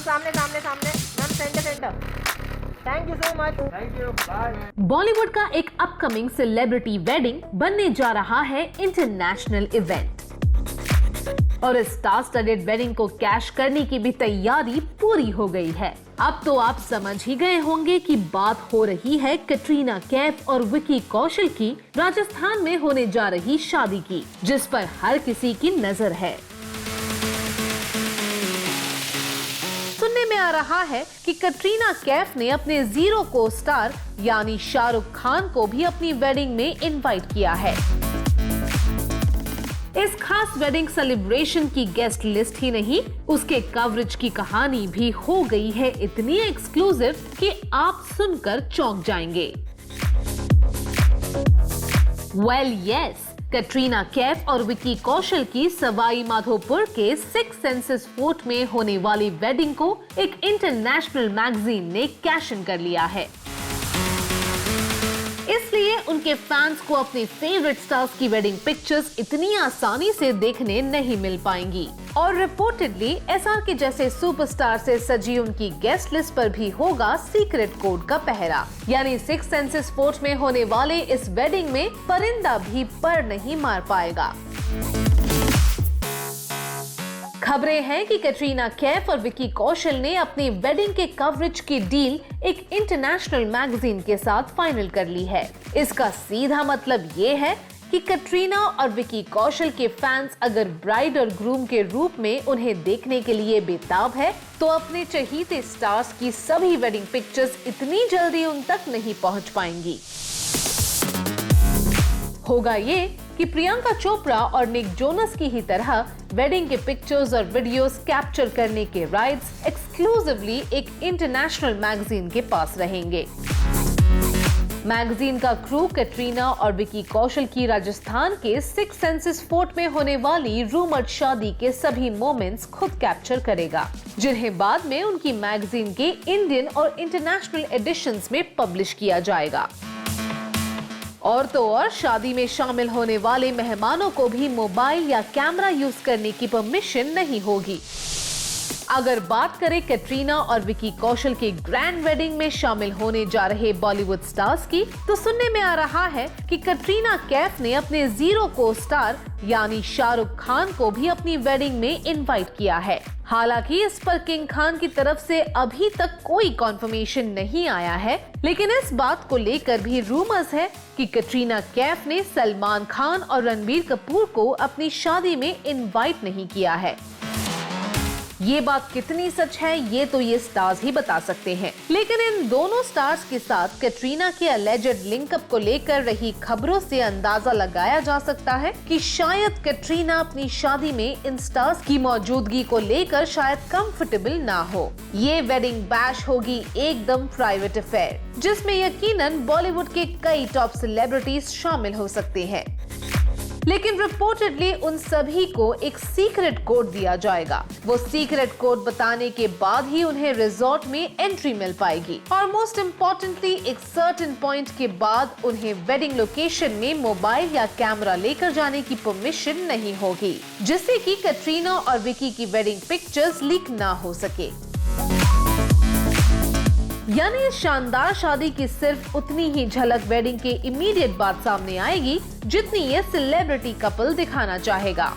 सामने सामने सामने ma'am, centre centre. Thank you so much. Thank you, bye. Bollywood का एक अपकमिंग सेलिब्रिटी वेडिंग बनने जा रहा है इंटरनेशनल इवेंट और इस स्टार स्टडेड वेडिंग को कैश करने की भी तैयारी पूरी हो गई है। अब तो आप समझ ही गए होंगे कि बात हो रही है कैटरीना कैफ और विकी कौशल की राजस्थान में होने जा रही शादी की, जिस पर हर किसी की नजर है। सुनने में आ रहा है कि कैटरीना कैफ ने अपने जीरो को स्टार यानी शाहरुख खान को भी अपनी वेडिंग में इनवाइट किया है। इस खास वेडिंग सेलिब्रेशन की गेस्ट लिस्ट ही नहीं, उसके कवरेज की कहानी भी हो गई है इतनी एक्सक्लूसिव कि आप सुनकर चौंक जाएंगे। वेल यस, कैटरीना कैफ और विकी कौशल की सवाई माधोपुर के सिक्स सेंसेस फोर्ट में होने वाली वेडिंग को एक इंटरनेशनल मैगजीन ने कैश इन कर लिया है। इसलिए उनके फैंस को अपने फेवरेट स्टार्स की वेडिंग पिक्चर्स इतनी आसानी से देखने नहीं मिल पाएंगी और रिपोर्टेडली एसआरके जैसे सुपरस्टार से सजी उनकी गेस्ट लिस्ट पर भी होगा सीक्रेट कोड का पहरा। यानी सिक्स सेंसेस फोर्ट में होने वाले इस वेडिंग में परिंदा भी पर नहीं मार पाएगा। खबरें हैं कि कैटरीना कैफ और विकी कौशल ने अपनी वेडिंग के कवरेज की डील एक इंटरनेशनल मैगजीन के साथ फाइनल कर ली है। इसका सीधा मतलब ये है कि कैटरीना और विकी कौशल के फैंस अगर ब्राइड और ग्रूम के रूप में उन्हें देखने के लिए बेताब है, तो अपने चहीते स्टार्स की सभी वेडिंग पिक्चर्स इतनी जल्दी उन तक नहीं पहुंच पाएंगी। होगा ये कि प्रियंका चोपड़ा और निक जोनस की ही तरह वेडिंग के पिक्चर्स और वीडियोस कैप्चर करने के राइट्स एक्सक्लूसिवली एक इंटरनेशनल मैगजीन के पास रहेंगे। मैगजीन का क्रू कैटरीना और विकी कौशल की राजस्थान के सिक्स सेंसेस फोर्ट में होने वाली रूमर्ड शादी के सभी मोमेंट्स खुद कैप्चर करेगा, जिन्हें बाद में उनकी मैगजीन के इंडियन और इंटरनेशनल एडिशंस में पब्लिश किया जाएगा। और तो और शादी में शामिल होने वाले मेहमानों को भी मोबाइल या कैमरा यूज करने की परमिशन नहीं होगी। अगर बात करें कैटरीना और विकी कौशल के ग्रैंड वेडिंग में शामिल होने जा रहे बॉलीवुड स्टार्स की, तो सुनने में आ रहा है कि कैटरीना कैफ ने अपने जीरो को स्टार यानी शाहरुख खान को भी अपनी वेडिंग में इनवाइट किया है। हालांकि इस पर किंग खान की तरफ से अभी तक कोई कॉन्फर्मेशन नहीं आया है, लेकिन इस बात को लेकर भी रूमर्स है कि कैटरीना कैफ ने सलमान खान और रणबीर कपूर को अपनी शादी में इनवाइट नहीं किया है। ये बात कितनी सच है ये तो ये स्टार्स ही बता सकते हैं, लेकिन इन दोनों स्टार्स के साथ कैटरीना के अलेजेड लिंकअप को लेकर रही खबरों से अंदाजा लगाया जा सकता है कि शायद कैटरीना अपनी शादी में इन स्टार्स की मौजूदगी को लेकर शायद कंफर्टेबल ना हो। ये वेडिंग बैश होगी एकदम प्राइवेट अफेयर, जिसमें यकीनन बॉलीवुड के कई टॉप सेलिब्रिटीज शामिल हो सकते हैं, लेकिन रिपोर्टेडली उन सभी को एक सीक्रेट कोड दिया जाएगा। वो सीक्रेट कोड बताने के बाद ही उन्हें रिजॉर्ट में एंट्री मिल पाएगी और मोस्ट इम्पोर्टेंटली एक सर्टेन पॉइंट के बाद उन्हें वेडिंग लोकेशन में मोबाइल या कैमरा लेकर जाने की परमिशन नहीं होगी, जिससे कि कैटरीना और विकी की वेडिंग पिक्चर्स लीक ना हो सके। यानी इस शानदार शादी की सिर्फ उतनी ही झलक वेडिंग के इमीडिएट बाद सामने आएगी जितनी ये सेलिब्रिटी कपल दिखाना चाहेगा।